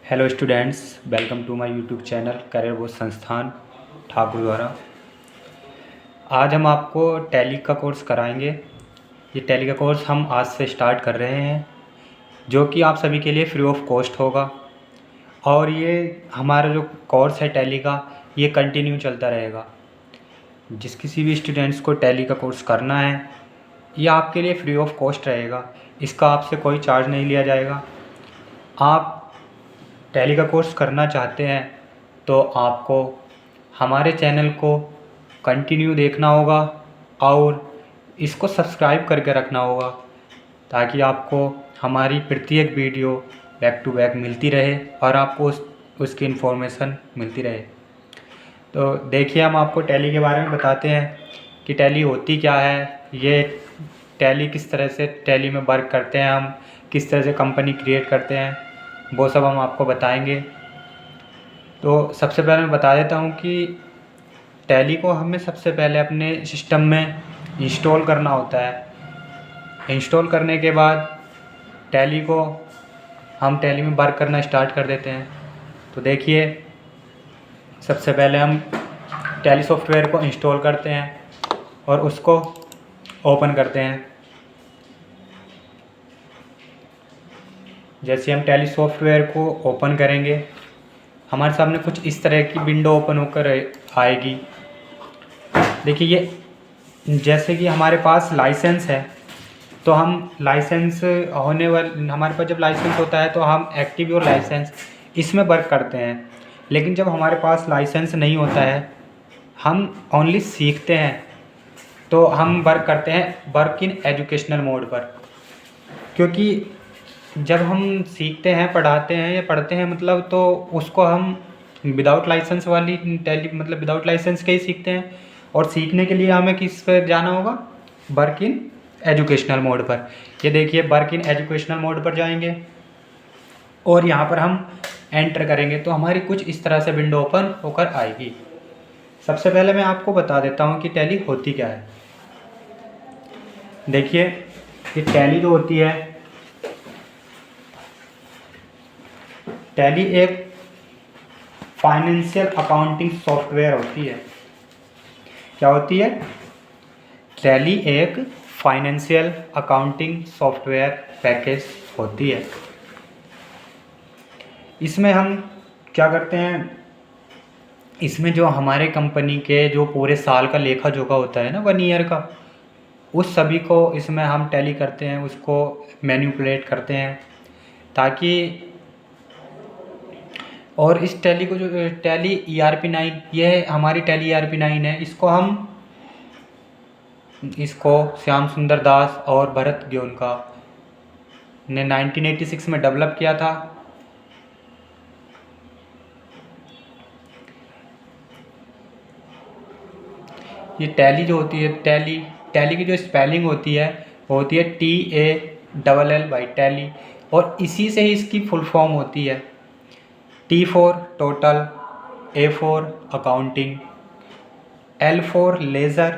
Hello students, welcome to my YouTube channel career Bodh Sansthan Thakur द्वारा। आज हम आपको टैली का कोर्स कराएंगे। ये टैली का कोर्स हम आज से स्टार्ट कर रहे हैं, जो कि आप सभी के लिए फ्री ऑफ कॉस्ट होगा। और ये हमारा जो कोर्स है टैली का, ये कंटिन्यू चलता रहेगा। जिस किसी भी स्टूडेंट्स को टैली का कोर्स करना है, ये आपके लिए फ्री ऑफ कॉस्ट रहेगा। इसका आपसे कोई चार्ज नहीं लिया जाएगा। आप टैली का कोर्स करना चाहते हैं तो आपको हमारे चैनल को कंटिन्यू देखना होगा और इसको सब्सक्राइब करके रखना होगा, ताकि आपको हमारी प्रत्येक वीडियो बैक टू बैक मिलती रहे और आपको उसकी इन्फॉर्मेशन मिलती रहे। तो देखिए, हम आपको टैली के बारे में बताते हैं कि टैली होती क्या है, ये टैली किस तरह से टैली में वर्क करते हैं, हम किस तरह से कंपनी क्रिएट करते हैं, वो सब हम आपको बताएंगे। तो सबसे पहले मैं बता देता हूँ कि टैली को हमें सबसे पहले अपने सिस्टम में इंस्टॉल करना होता है। इंस्टॉल करने के बाद टैली को हम टैली में वर्क करना स्टार्ट कर देते हैं। तो देखिए, सबसे पहले हम टैली सॉफ्टवेयर को इंस्टॉल करते हैं और उसको ओपन करते हैं। जैसे हम टैली सॉफ्टवेयर को ओपन करेंगे, हमारे सामने कुछ इस तरह की विंडो ओपन होकर आएगी। देखिए, ये जैसे कि हमारे पास लाइसेंस है, तो हम लाइसेंस होने वाले हमारे पास जब लाइसेंस होता है तो हम एक्टिव और लाइसेंस इसमें वर्क करते हैं। लेकिन जब हमारे पास लाइसेंस नहीं होता है, हम ओनली सीखते हैं, तो हम वर्क करते हैं वर्क इन एजुकेशनल मोड पर। क्योंकि जब हम सीखते हैं, पढ़ाते हैं या पढ़ते हैं मतलब, तो उसको हम विदाउट लाइसेंस वाली टैली मतलब विदाउट लाइसेंस के ही सीखते हैं। और सीखने के लिए हमें किस पर जाना होगा? वर्क इन एजुकेशनल मोड पर। ये देखिए, वर्क इन एजुकेशनल मोड पर जाएंगे और यहाँ पर हम एंटर करेंगे तो हमारी कुछ इस तरह से विंडो ओपन होकर आएगी। सबसे पहले मैं आपको बता देता हूँ कि टैली होती क्या है। देखिए, ये टैली जो होती है, टैली एक फाइनेंशियल अकाउंटिंग सॉफ्टवेयर होती है। क्या होती है? टैली एक फाइनेंशियल अकाउंटिंग सॉफ्टवेयर पैकेज होती है। इसमें हम क्या करते हैं, इसमें जो हमारे कंपनी के जो पूरे साल का लेखा जोखा होता है ना, 1 ईयर का, उस सभी को इसमें हम टैली करते हैं, उसको मैनिपुलेट करते हैं, ताकि और इस टैली को जो टैली ERP9, ये हमारी टैली ERP9 है। इसको श्याम सुंदर दास और भरत ग्योनका ने 1986 में डेवलप किया था। ये टैली जो होती है, टैली की जो स्पेलिंग होती है वो होती है TALL टैली, और इसी से ही इसकी फुल फॉर्म होती है T for total, A for accounting, L for laser,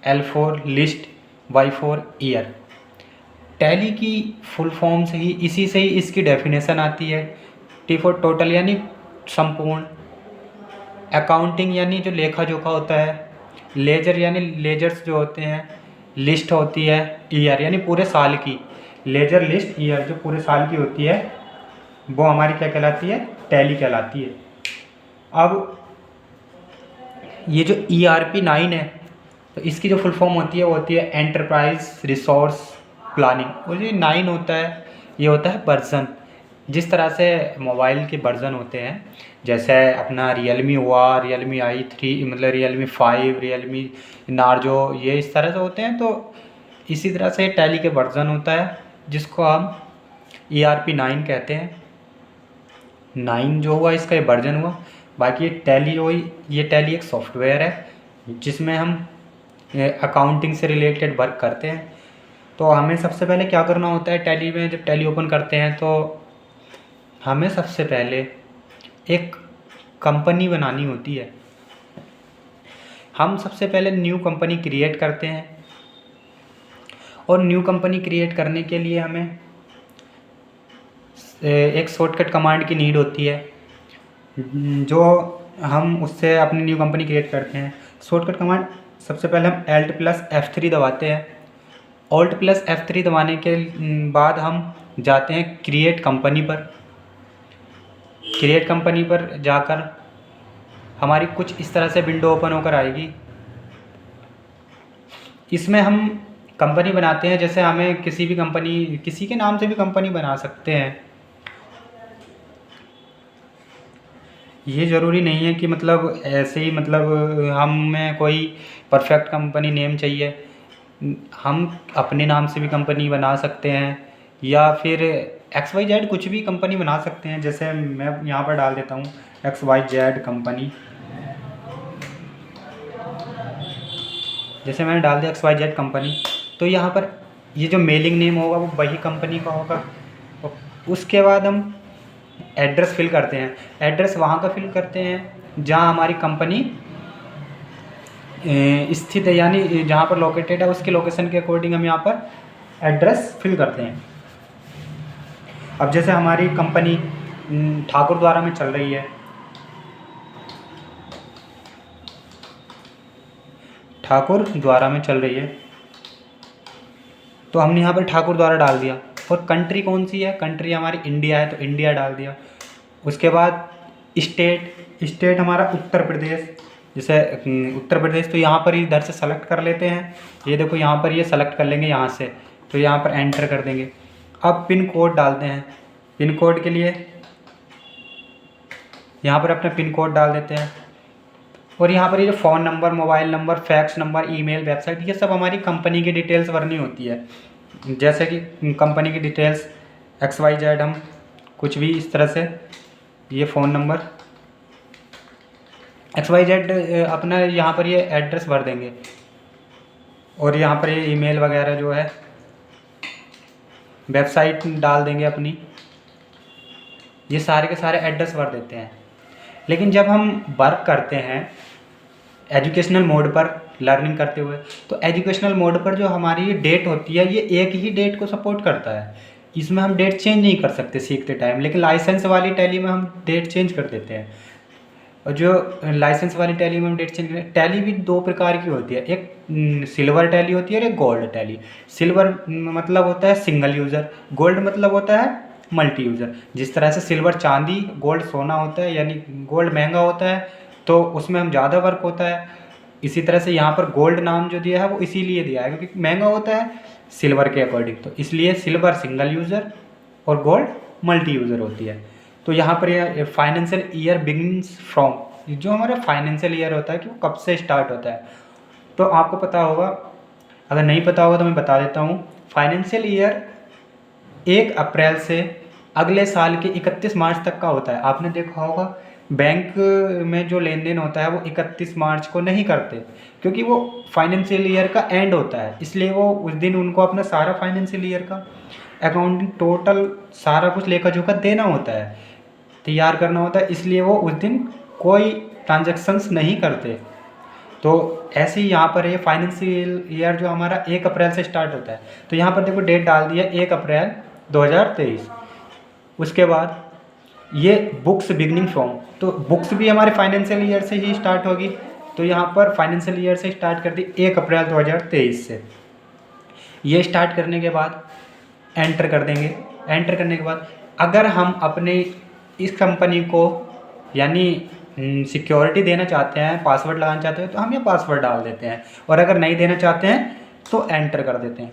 L for list, Y for year. Tally की फुल फॉर्म से ही, इसी से ही इसकी डेफिनेशन आती है। T फॉर टोटल यानी संपूर्ण, अकाउंटिंग यानी जो लेखा जोखा होता है, लेजर यानी लेजर्स जो होते हैं, लिस्ट होती है, ईयर यानी पूरे साल की, लेजर लिस्ट ईयर जो पूरे साल की होती है, वो हमारी क्या कहलाती है? टैली कहलाती है। अब ये जो ERP9 है, तो इसकी जो फुल फॉर्म होती है वो होती है एंटरप्राइज रिसोर्स प्लानिंग। और ये 9 होता है, ये होता है वर्जन। जिस तरह से मोबाइल के वर्जन होते हैं, जैसे अपना रियलमी हुआ, रियलमी i3 मतलब रियलमी 5, रियलमी नार्जो, ये इस तरह से होते हैं। तो इसी तरह से टैली के वर्जन होता है, जिसको हम ERP9 कहते हैं। 9 जो हुआ, इसका ये वर्जन हुआ। बाकी ये टैली जो हुई, ये टैली एक सॉफ्टवेयर है जिसमें हम अकाउंटिंग से रिलेटेड वर्क करते हैं। तो हमें सबसे पहले क्या करना होता है टैली में? जब टैली ओपन करते हैं तो हमें सबसे पहले एक कंपनी बनानी होती है। हम सबसे पहले न्यू कंपनी क्रिएट करते हैं, और न्यू कंपनी क्रिएट करने के लिए हमें एक शॉर्टकट कमांड की नीड होती है, जो हम उससे अपनी न्यू कंपनी क्रिएट करते हैं। शॉर्टकट कमांड सबसे पहले हम Alt+F3 दबाते हैं। Alt+F3 दबाने के बाद हम जाते हैं क्रिएट कंपनी पर। क्रिएट कंपनी पर जाकर हमारी कुछ इस तरह से विंडो ओपन होकर आएगी। इसमें हम कंपनी बनाते हैं, जैसे हमें किसी भी कंपनी, किसी के नाम से भी कंपनी बना सकते हैं। ये ज़रूरी नहीं है कि मतलब ऐसे ही, मतलब हमें कोई परफेक्ट कंपनी नेम चाहिए, हम अपने नाम से भी कंपनी बना सकते हैं, या फिर XYZ कुछ भी कंपनी बना सकते हैं। जैसे मैं यहाँ पर डाल देता हूँ XYZ कंपनी। जैसे मैंने डाल दिया XYZ कंपनी, तो यहाँ पर ये जो मेलिंग नेम होगा वो वही कंपनी का होगा। उसके बाद हम एड्रेस फिल करते हैं। एड्रेस वहाँ का फिल करते हैं जहाँ हमारी कंपनी स्थित है, यानी जहाँ पर लोकेटेड है उसके लोकेशन के अकॉर्डिंग हम यहाँ पर एड्रेस फिल करते हैं। अब जैसे हमारी कंपनी ठाकुर द्वारा में चल रही है, ठाकुर द्वारा में चल रही है, तो हमने यहाँ पर ठाकुर द्वारा डाल दिया। और कंट्री कौन सी है, कंट्री हमारी इंडिया है, तो इंडिया डाल दिया। उसके बाद स्टेट हमारा उत्तर प्रदेश। जैसे उत्तर प्रदेश, तो यहाँ पर इधर से सेलेक्ट कर लेते हैं। ये देखो यहाँ पर ये सेलेक्ट कर लेंगे यहाँ से, तो यहाँ पर एंटर कर देंगे। अब पिन कोड डालते हैं। पिन कोड के लिए यहाँ पर अपना पिन कोड डाल देते हैं। और यहाँ पर ये जो phone number, mobile number, fax number, email, website, ये सब हमारी कंपनी की डिटेल्स भरनी होती है। जैसे कि कंपनी की डिटेल्स XYZ, हम कुछ भी इस तरह से, ये फ़ोन नंबर XYZ अपना यहाँ पर ये एड्रेस भर देंगे। और यहाँ पर ये ईमेल वगैरह जो है, वेबसाइट डाल देंगे अपनी। ये सारे के सारे एड्रेस भर देते हैं। लेकिन जब हम वर्क करते हैं एजुकेशनल मोड पर, लर्निंग करते हुए, तो एजुकेशनल मोड पर जो हमारी ये डेट होती है, ये एक ही डेट को सपोर्ट करता है। इसमें हम डेट चेंज नहीं कर सकते सीखते टाइम। लेकिन लाइसेंस वाली टैली में हम डेट चेंज कर देते हैं। और जो लाइसेंस वाली टैली में हम डेट चेंज करें, टैली भी दो प्रकार की होती है, एक सिल्वर टैली होती है और एक गोल्ड टैली। सिल्वर मतलब होता है सिंगल यूज़र, गोल्ड मतलब होता है मल्टी यूज़र। जिस तरह से सिल्वर चांदी, गोल्ड सोना होता है, यानी गोल्ड महंगा होता है तो उसमें हम ज़्यादा वर्क होता है। इसी तरह से यहाँ पर गोल्ड नाम जो दिया है वो इसीलिए दिया है क्योंकि महंगा होता है सिल्वर के अकॉर्डिंग। तो इसलिए सिल्वर सिंगल यूज़र और गोल्ड मल्टी यूज़र होती है। तो यहाँ पर ये फाइनेंशियल ईयर बिगिनस फ्रॉम, जो हमारा फाइनेंशियल ईयर होता है कि वो कब से स्टार्ट होता है, तो आपको पता होगा। अगर नहीं पता होगा तो मैं बता देता हूँ। फाइनेंशियल ईयर 1 अप्रैल से अगले साल के 31 मार्च तक का होता है। आपने देखा होगा बैंक में जो लेन देन होता है वो 31 मार्च को नहीं करते, क्योंकि वो फाइनेंशियल ईयर का एंड होता है। इसलिए वो उस दिन उनको अपना सारा फाइनेंशियल ईयर का अकाउंटिंग टोटल सारा कुछ लेखा जोखा देना होता है, तैयार करना होता है। इसलिए वो उस दिन कोई ट्रांजैक्शंस नहीं करते। तो ऐसे ही यहाँ पर ये फाइनेंशियल ईयर जो हमारा 1 अप्रैल से स्टार्ट होता है, तो यहाँ पर देखो डेट डाल दी है 1 अप्रैल 2023। उसके बाद ये बुक्स बिगनिंग फ्रॉम, तो बुक्स भी हमारे फाइनेंशियल ईयर से ही स्टार्ट होगी। तो यहाँ पर फाइनेंशियल ईयर से स्टार्ट कर दी 1 अप्रैल 2023 से। ये स्टार्ट करने के बाद एंटर कर देंगे। एंटर करने के बाद अगर हम अपने इस कंपनी को यानी सिक्योरिटी देना चाहते हैं, पासवर्ड लगाना चाहते हैं, तो हम ये पासवर्ड डाल देते हैं। और अगर नहीं देना चाहते हैं तो एंटर कर देते हैं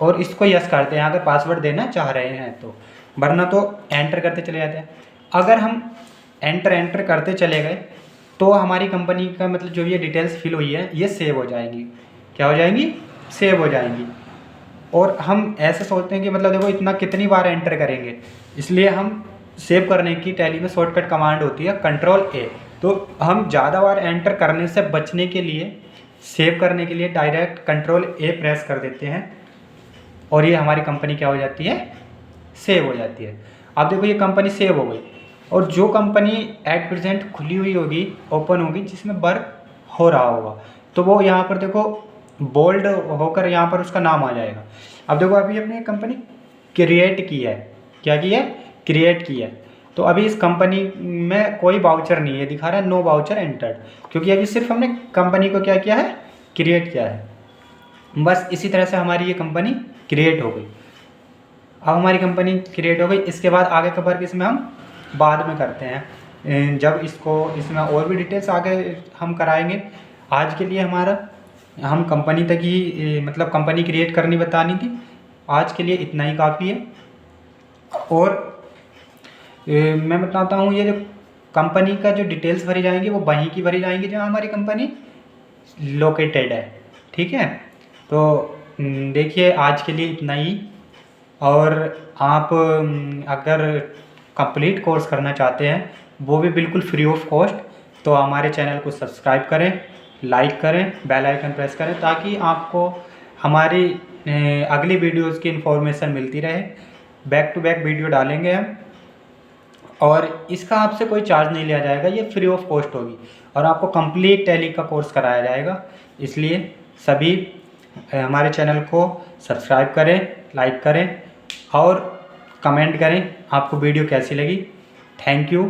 और इसको यस करते हैं अगर पासवर्ड देना चाह रहे हैं तो, वरना तो एंटर करते चले जाते हैं। अगर हम एंटर करते चले गए तो हमारी कंपनी का मतलब जो ये डिटेल्स फिल हुई है ये सेव हो जाएंगी। क्या हो जाएंगी? सेव हो जाएंगी। और हम ऐसे सोचते हैं कि मतलब देखो इतना कितनी बार एंटर करेंगे, इसलिए हम सेव करने की टैली में शॉर्टकट कमांड होती है Ctrl+A। तो हम ज़्यादा बार एंटर करने से बचने के लिए, सेव करने के लिए डायरेक्ट Ctrl+A प्रेस कर देते हैं और ये हमारी कंपनी क्या हो जाती है? सेव हो जाती है। अब देखो ये कंपनी सेव हो गई। और जो कंपनी एट प्रेजेंट खुली हुई होगी, ओपन होगी, जिसमें वर्क हो रहा होगा, तो वो यहाँ पर देखो बोल्ड होकर यहाँ पर उसका नाम आ जाएगा। अब देखो अभी हमने कंपनी क्रिएट की है, क्या की है, क्रिएट की है। तो अभी इस कंपनी में कोई वाउचर नहीं है, दिखा रहा है नो वाउचर एंटर्ड, क्योंकि अभी सिर्फ हमने कंपनी को क्या किया है, क्रिएट किया है। बस इसी तरह से हमारी ये कंपनी क्रिएट हो गई। अब हमारी कंपनी क्रिएट हो गई, इसके बाद आगे का वर्क इसमें हम बाद में करते हैं, जब इसको इसमें और भी डिटेल्स आगे हम कराएंगे। आज के लिए हमारा हम कंपनी तक ही मतलब कंपनी क्रिएट करनी बतानी थी, आज के लिए इतना ही काफ़ी है। और मैं बताता हूँ, ये जो कंपनी का जो डिटेल्स भरी जाएंगी वो वहीं की भरी जाएंगी जहाँ हमारी कंपनी लोकेटेड है, ठीक है। तो देखिए आज के लिए इतना ही। और आप अगर कंप्लीट कोर्स करना चाहते हैं, वो भी बिल्कुल फ्री ऑफ कॉस्ट, तो हमारे चैनल को सब्सक्राइब करें, लाइक करें, बेल आइकन प्रेस करें, ताकि आपको हमारी अगली वीडियोस की इन्फॉर्मेशन मिलती रहे। बैक टू बैक वीडियो डालेंगे हम, और इसका आपसे कोई चार्ज नहीं लिया जाएगा, ये फ्री ऑफ कॉस्ट होगी, और आपको कंप्लीट टैली का कोर्स कराया जाएगा। इसलिए सभी हमारे चैनल को सब्सक्राइब करें, लाइक करें और कमेंट करें आपको वीडियो कैसी लगी। Thank you.